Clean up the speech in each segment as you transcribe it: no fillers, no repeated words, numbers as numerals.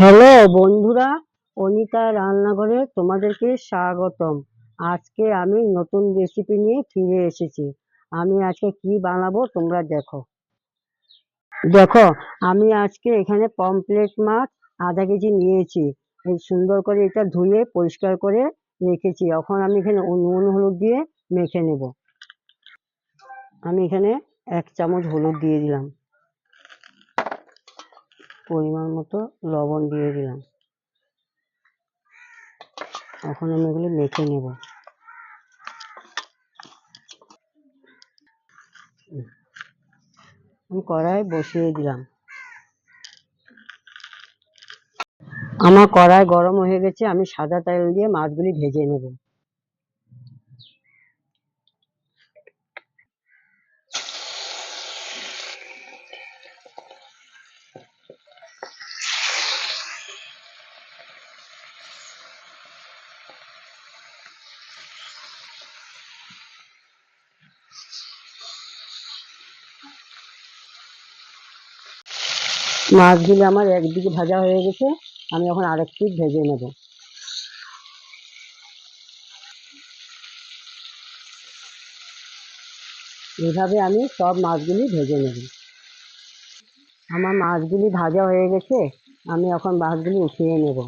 Hello বন্ধুরা, অনিতা রান্নাঘরে তোমাদেরকে স্বাগতম। আজকে আমি নতুন রেসিপি নিয়ে ফিরে এসেছি। আমি আজকে কি বানাবো তোমরা দেখো। দেখো, আমি আজকে এখানে পমফ্রেট মাছ আধা কেজি নিয়েছি। এই সুন্দর করে এটা ধুয়ে পরিষ্কার করে রেখেছি। এখন আমি এখানে নুন হলুদ দিয়ে মেখে নেব। আমি এখানে 1 চামচ হলুদ দিয়ে দিলাম, পরিমাণ মতো লবণ দিয়ে দিলাম। এখন আমি এগুলো মেখে নেব। আমি কড়াই বসিয়ে দিলাম। আমার কড়াই গরম হয়ে গেছে, আমি সাদা তেল দিয়ে মাছগুলি ভেজে নেব। মাছগুলি আমার একদিকে ভাজা হয়ে গেছে, আমি এখন আরেক পিঠ ভেজে নেব। এইভাবে আমি সব মাছগুলি ভেজে নেব। আমার মাছগুলি ভাজা হয়ে গেছে, আমি এখন মাছগুলি উঠিয়ে নেব।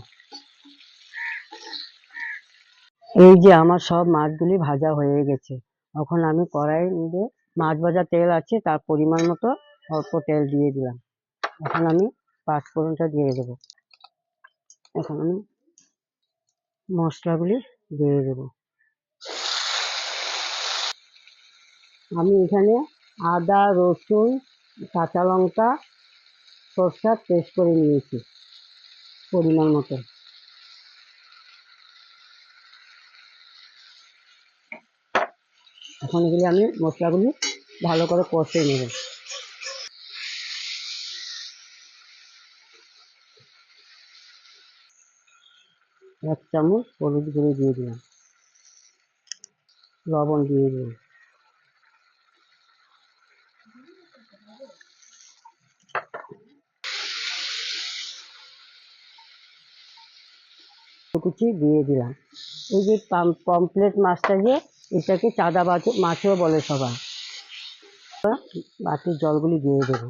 এই যে আমার সব মাছগুলি ভাজা হয়ে গেছে। এখন আমি কড়াইয়ের মধ্যে মাছ ভাজা তেল আছে, তার পরিমাণ মতো অল্প তেল দিয়ে দিলাম। এখন আমি পাঁচফোড়নটা দিয়ে দেব। এখন আমি মশলাগুলি দিয়ে দেব। আমি এখানে আদা, রসুন, কাঁচা লঙ্কা, সরষার পেস্ট করে নিয়েছি পরিমাণ মতো। এখন এগুলি আমি মশলাগুলি ভালো করে কষে নেব। 1 চামচ হলুদ গুঁড়ো দিয়ে দিলাম, লবণ দিয়ে দিলাম। কুচি দিয়ে দিলাম। এই যে পমফ্রেট মাছটা, যে এটাকে চাদা মাছও বলে সবাই। বাকি জলগুলি দিয়ে দেবো।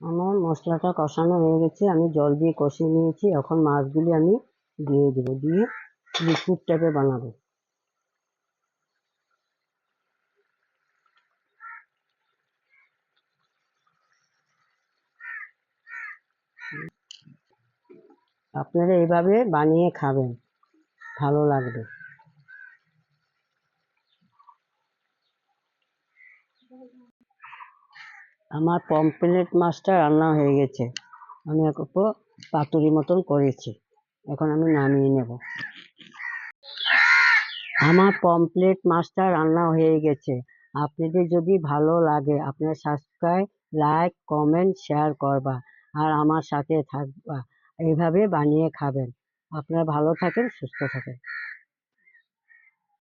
আমার মশলাটা কষানো হয়ে গেছে, আমি জল দিয়ে কষিয়ে নিয়েছি। এখন মাছগুলি আমি দিয়ে দেবো, দিয়ে লিকুইড টাইপের বানাবো। আপনারা এইভাবে বানিয়ে খাবেন, ভালো লাগবে। আমার পমফ্রেট মাছটা রান্না হয়ে গেছে, আমি একটু পাতুরি মতন করেছি। এখন আমি নামিয়ে নেব। আমার পমফ্রেট মাছটা রান্না হয়ে গেছে। আপনাদের যদি ভালো লাগে, আপনারা সাবস্ক্রাইব, লাইক, কমেন্ট, শেয়ার করবা আর আমার সাথে থাকবা। এইভাবে বানিয়ে খাবেন। আপনারা ভালো থাকেন, সুস্থ থাকেন।